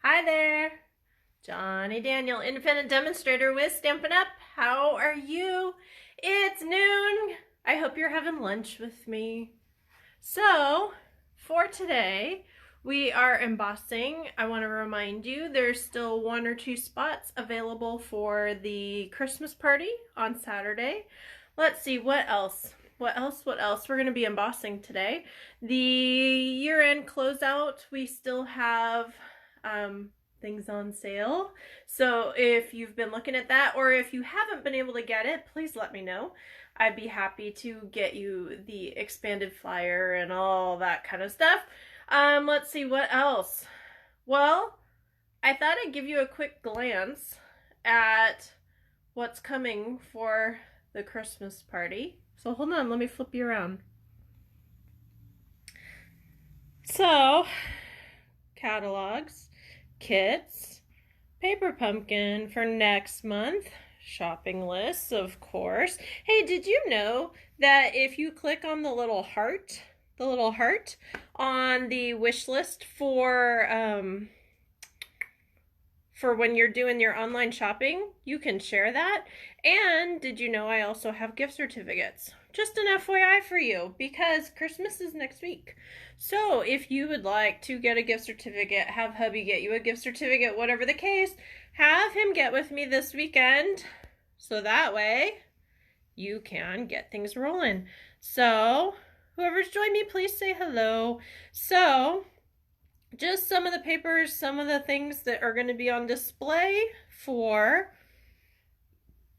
Hi there, Johnny Daniel, independent demonstrator with Stampin' Up. How are you? It's noon. I hope you're having lunch with me. So, for today, we are embossing. I want to remind you there's still 1 or 2 spots available for the Christmas party on Saturday. Let's see, what else? What else? We're going to be embossing today. The year-end closeout, we still have things on sale. So if you've been looking at that, or if you haven't been able to get it, please let me know. I'd be happy to get you the expanded flyer and all that kind of stuff. Let's see, what else? Well, I thought I'd give you a quick glance at what's coming for the Christmas party. So hold on, let me flip you around. So, catalogs, kits, paper pumpkin for next month, shopping lists, of course. Hey, did you know that if you click on the little heart on the wish list for when you're doing your online shopping, you can share that? And did you know I also have gift certificates? Just an FYI for you, because Christmas is next week. So if you would like to get a gift certificate, have hubby get you a gift certificate, whatever the case, have him get with me this weekend, so that way you can get things rolling. So whoever's joined me, please say hello. So just some of the papers, some of the things that are going to be on display for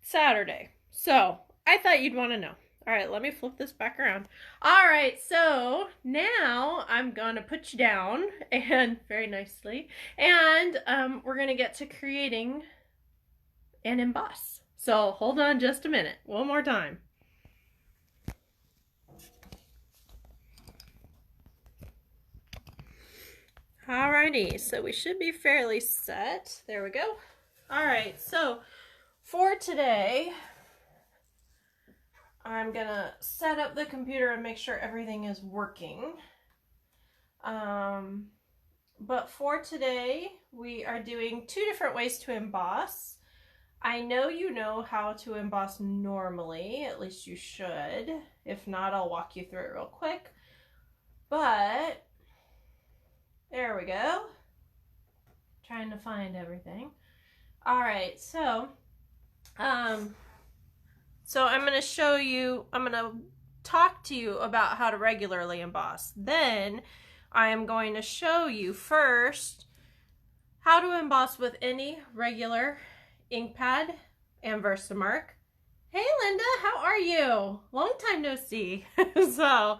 Saturday. So I thought you'd want to know. All right, let me flip this back around. All right, so now I'm going to put you down, and very nicely, and we're going to get to creating an emboss. So hold on just a minute. One more time. Alrighty, so we should be fairly set. There we go. All right, so for today, I'm gonna set up the computer and make sure everything is working. But for today, we are doing 2 different ways to emboss. I know you know how to emboss normally, at least you should. If not, I'll walk you through it real quick. But there we go. Trying to find everything. All right, so I'm going to show you, I'm going to talk to you about how to regularly emboss. Then I am going to show you first how to emboss with any regular ink pad and Versamark. Hey Linda, how are you? Long time no see. So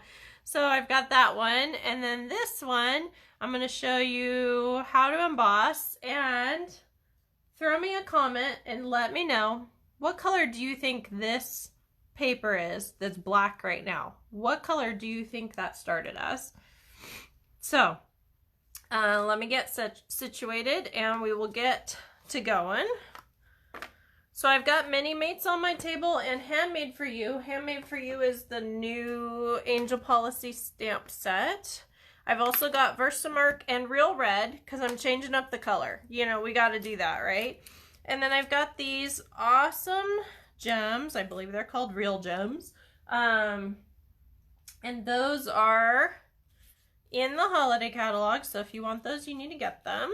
I've got that one, and then this one I'm going to show you how to emboss, and throw me a comment and let me know, what color do you think this paper is that's black right now? What color do you think that started as? So let me get situated and we will get to going. So I've got Mini Mates on my table and Handmade for You. Handmade for You is the new Angel Policy stamp set. I've also got Versamark and Real Red because I'm changing up the color. You know, we got to do that, right? And then I've got these awesome gems. I believe they're called Real Gems. And those are in the holiday catalog. So if you want those, you need to get them.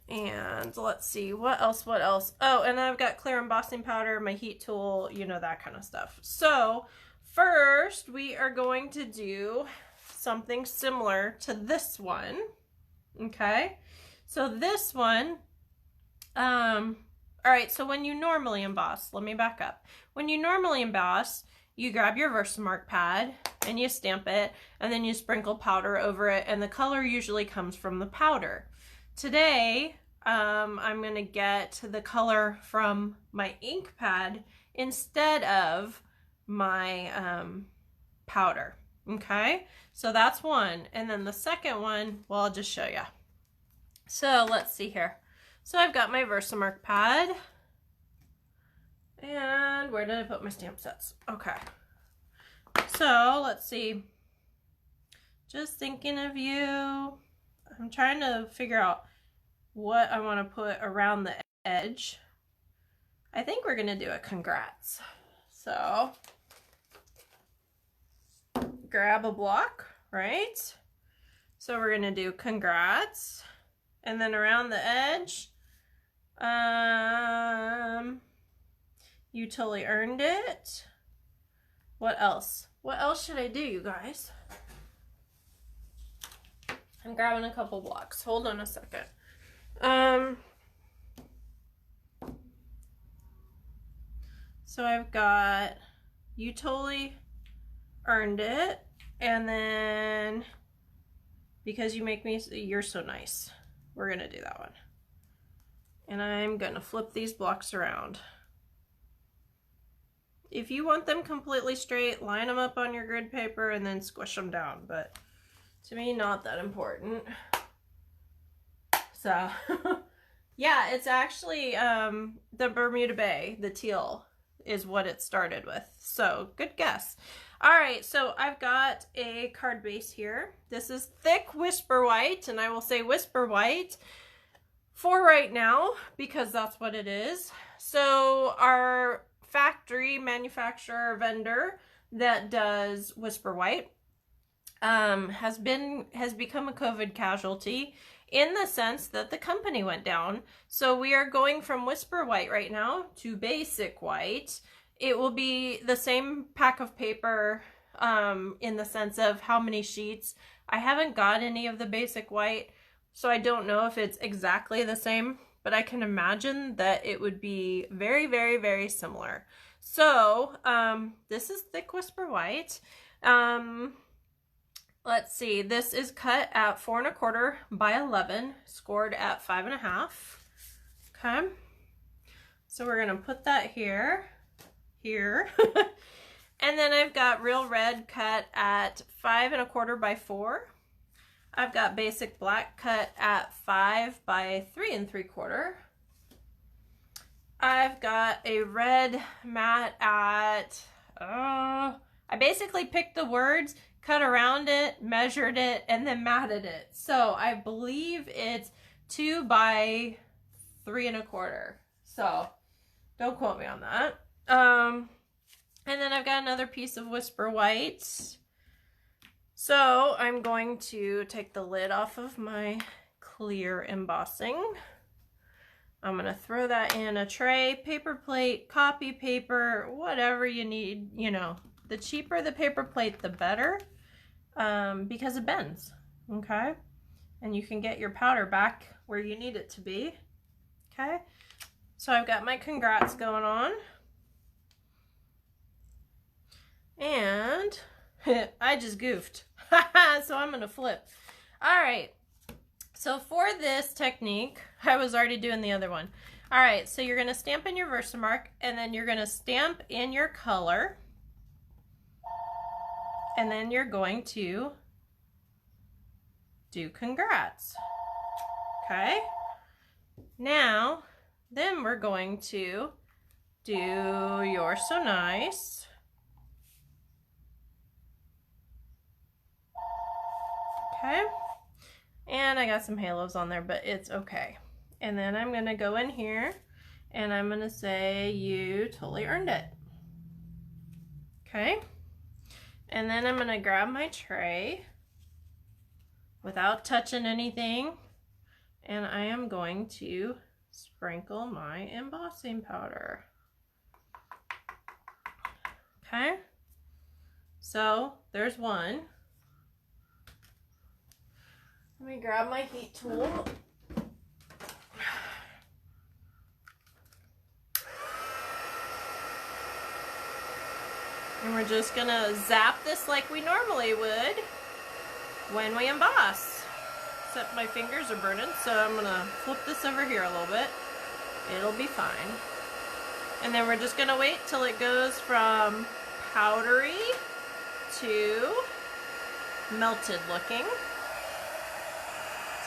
And let's see, what else? Oh, and I've got clear embossing powder, my heat tool, you know, that kind of stuff. So first we are going to do something similar to this one. Okay, so this one, all right, so when you normally emboss, let me back up. When you normally emboss, you grab your Versamark pad and you stamp it, and then you sprinkle powder over it, and the color usually comes from the powder. Today, I'm going to get the color from my ink pad instead of my powder. Okay, so that's one. And then the second one, well, I'll just show you. So let's see here. So I've got my Versamark pad. And where did I put my stamp sets? Okay. So let's see. Just thinking of you. I'm trying to figure out what I want to put around the edge. I think we're gonna do a congrats. So grab a block, right? So we're gonna do congrats, and then around the edge, you totally earned it. What else? What else should I do, you guys? I'm grabbing a couple blocks. Hold on a second. So I've got you totally earned it, and then because you make me, you're so nice. We're gonna do that one. And I'm gonna flip these blocks around. If you want them completely straight, line them up on your grid paper and then squish them down, but to me, not that important. So, yeah, it's actually the Bermuda Bay, the teal, is what it started with. So, good guess. All right, so I've got a card base here. This is thick Whisper White, and I will say Whisper White for right now because that's what it is. So, our factory, manufacturer, vendor that does Whisper White has become a COVID casualty in the sense that the company went down. So we are going from Whisper White right now to Basic White. It will be the same pack of paper in the sense of how many sheets. I haven't got any of the Basic White, so I don't know if it's exactly the same, but I can imagine that it would be very, very, very similar. So this is thick Whisper White. Let's see, this is cut at 4 1/4 by 11, scored at 5 1/2. Okay, so we're gonna put that here. And then I've got real red cut at 5 1/4 by 4. I've got basic black cut at 5 by 3 3/4. I've got a red mat at, I basically picked the words, cut around it, measured it, and then matted it. So I believe it's 2 by 3 1/4. So don't quote me on that. And then I've got another piece of Whisper White. So I'm going to take the lid off of my clear embossing. I'm going to throw that in a tray, paper plate, copy paper, whatever you need. You know, the cheaper the paper plate, the better, because it bends, okay? And you can get your powder back where you need it to be, okay? So I've got my congrats going on. And I just goofed. So I'm going to flip. All right. So for this technique, I was already doing the other one. All right. So you're going to stamp in your Versamark, and then you're going to stamp in your color. And then you're going to do congrats. Okay. Now, then we're going to do You're So Nice. Okay, and I got some halos on there, but it's okay. And then I'm gonna go in here and I'm gonna say You Totally Earned It. Okay, and then I'm gonna grab my tray without touching anything, and I am going to sprinkle my embossing powder. Okay, so there's one. Let me grab my heat tool. And we're just gonna zap this like we normally would when we emboss. Except my fingers are burning, so I'm gonna flip this over here a little bit. It'll be fine. And then we're just gonna wait till it goes from powdery to melted looking.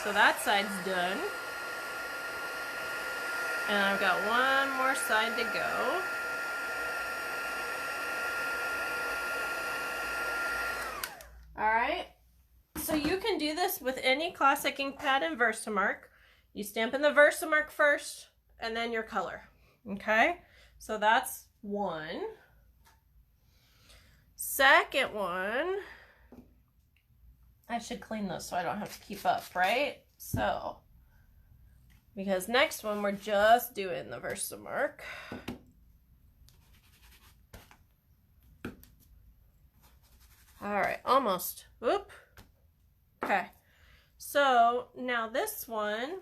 So that side's done. And I've got one more side to go. All right, So you can do this with any classic ink pad and Versamark. You stamp in the Versamark first and then your color. Okay, so that's one. Second one, I should clean this so I don't have to keep up, right? So, because next one we're just doing the Versamark. All right, almost. Whoop. Okay, so now this one,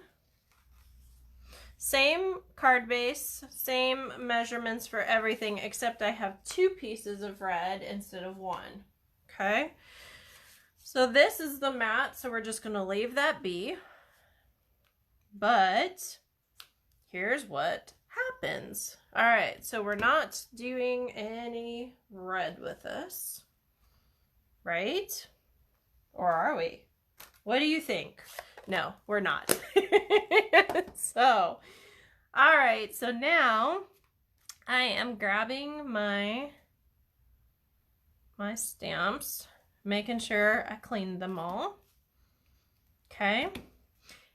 same card base, same measurements for everything, except I have 2 pieces of red instead of 1. Okay, so this is the matte, so we're just going to leave that be. But here's what happens. All right, so we're not doing any red with this, right? Or are we? What do you think? No, we're not. So, all right, so now I am grabbing my stamps, making sure I cleaned them all. Okay,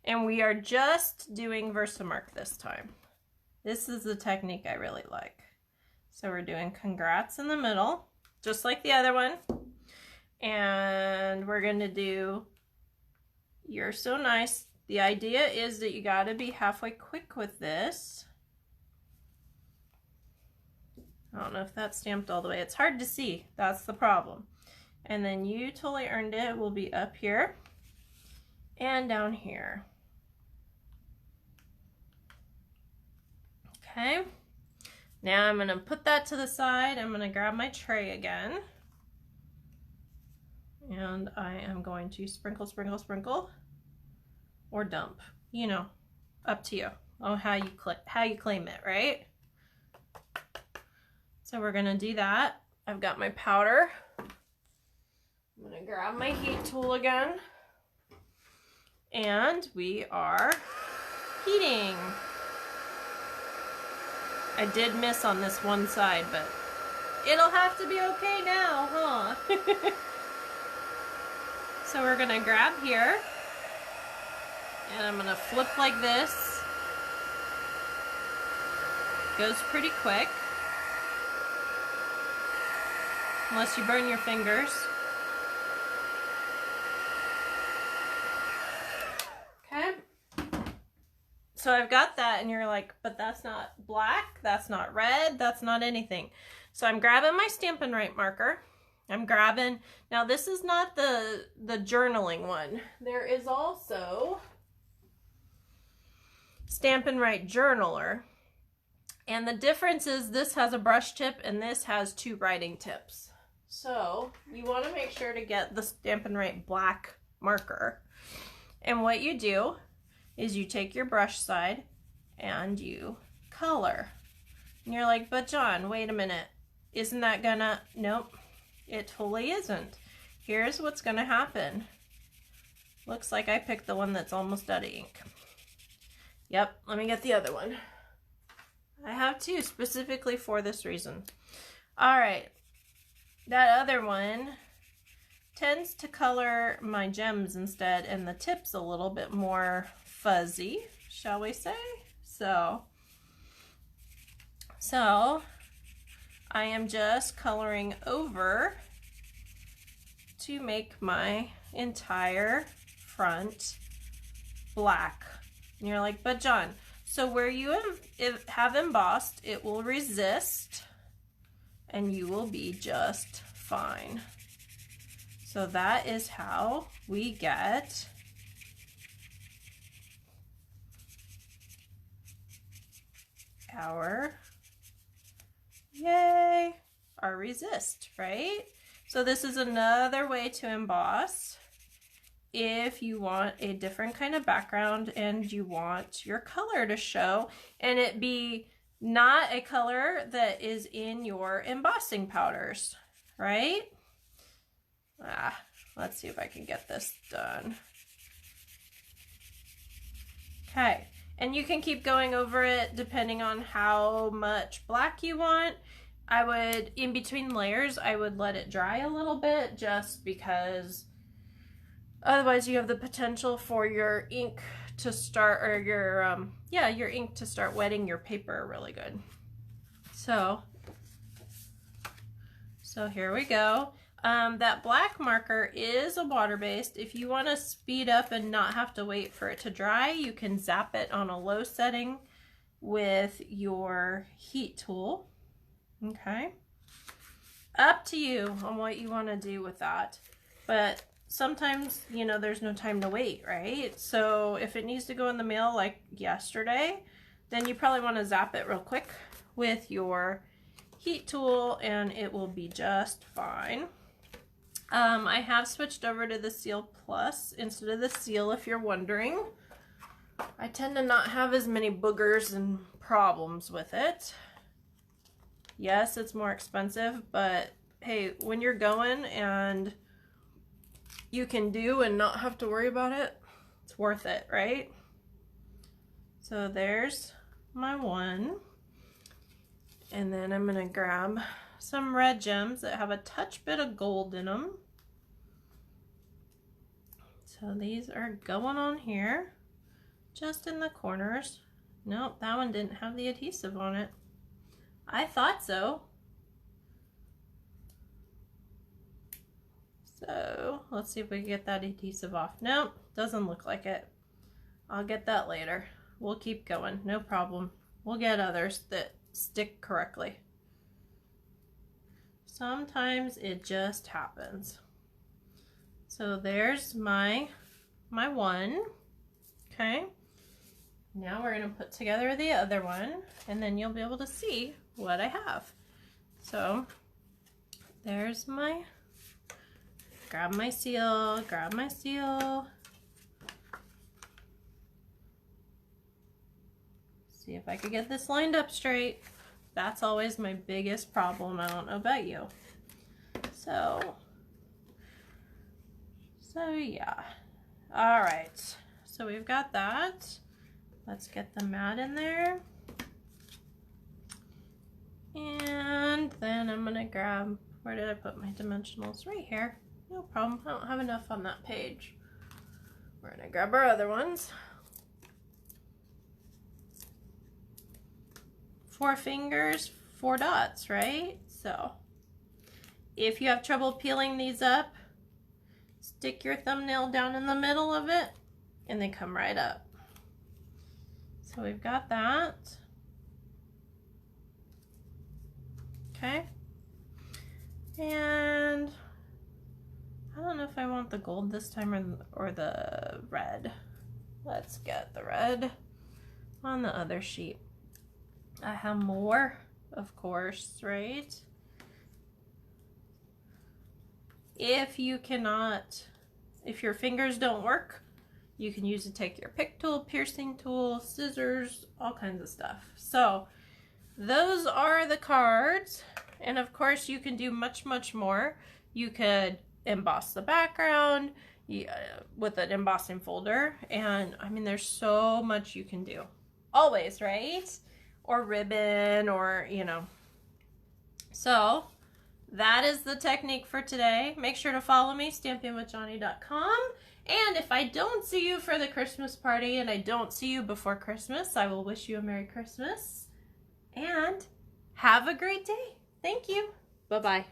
and we are just doing Versamark this time. This is the technique I really like. So we're doing congrats in the middle, just like the other one. And we're gonna do you're so nice. The idea is that you gotta be halfway quick with this. I don't know if that's stamped all the way. It's hard to see. That's the problem. And then you totally earned it will be up here and down here. Okay. Now I'm gonna put that to the side. I'm gonna grab my tray again. And I am going to sprinkle, sprinkle, sprinkle, or dump. You know, up to you on how you claim it, right? So we're gonna do that. I've got my powder. I'm gonna grab my heat tool again. And we are heating. I did miss on this one side, but it'll have to be okay now, huh? So we're gonna grab here, and I'm gonna flip like this. Goes pretty quick, unless you burn your fingers. Okay, so I've got that, and you're like, but that's not black, that's not red, that's not anything. So I'm grabbing my Stampin' Right marker. I'm grabbing, now this is not the journaling one. There is also Stampin' Right Journaler. And the difference is this has a brush tip and this has 2 writing tips. So you want to make sure to get the Stampin' Right black marker. And what you do is you take your brush side and you color. And you're like, but John, wait a minute. Isn't that gonna, nope. It totally isn't. Here's what's gonna happen. Looks like I picked the one that's almost out of ink. Yep, let me get the other one. I have 2 specifically for this reason. All right, that other one tends to color my gems instead, and the tip's a little bit more fuzzy, shall we say? So I am just coloring over to make my entire front black. And you're like, but John, so where you have embossed, it will resist and you will be just fine. So that is how we get our yay, our resist, right? So this is another way to emboss if you want a different kind of background and you want your color to show and it be not a color that is in your embossing powders, right? Let's see if I can get this done. Okay, and you can keep going over it depending on how much black you want. I would, in between layers, I would let it dry a little bit just because Otherwise, you have the potential for your ink to start, or your ink to start wetting your paper really good. So here we go. That black marker is a water-based. If you want to speed up and not have to wait for it to dry, you can zap it on a low setting with your heat tool. Okay. Up to you on what you want to do with that. But sometimes, you know, there's no time to wait, right? So if it needs to go in the mail like yesterday, then you probably want to zap it real quick with your heat tool and it will be just fine. I have switched over to the Seal Plus instead of the Seal, if you're wondering. I tend to not have as many boogers and problems with it. Yes, it's more expensive, but hey, when you're going and you can do and not have to worry about it, it's worth it, right? So there's my one. And then I'm gonna grab some red gems that have a touch bit of gold in them. So these are going on here, just in the corners. Nope, that one didn't have the adhesive on it. I thought so. So let's see if we can get that adhesive off. Nope, doesn't look like it. I'll get that later. We'll keep going, no problem. We'll get others that stick correctly. Sometimes it just happens. So there's my one. Okay. Now we're going to put together the other one, and then you'll be able to see what I have. So there's my, grab my seal, grab my seal. See if I could get this lined up straight. That's always my biggest problem. I don't know about you. So yeah. All right. So we've got that. Let's get the mat in there. And then I'm gonna grab, where did I put my dimensionals? Right here. No problem. I don't have enough on that page. We're gonna grab our other ones. 4 fingers, 4 dots, right? So if you have trouble peeling these up, stick your thumbnail down in the middle of it and they come right up. So we've got that. Okay. And I don't know if I want the gold this time or the red. Let's get the red on the other sheet. I have more, of course, right? If you cannot, if your fingers don't work, you can use your pick tool, piercing tool, scissors, all kinds of stuff. So those are the cards. And of course you can do much, much more. You could emboss the background with an embossing folder. And I mean, there's so much you can do. Always, right? Or ribbon, or, you know. So that is the technique for today. Make sure to follow me, stampingwithjohnny.com. And if I don't see you for the Christmas party and I don't see you before Christmas, I will wish you a Merry Christmas and have a great day. Thank you. Bye-bye.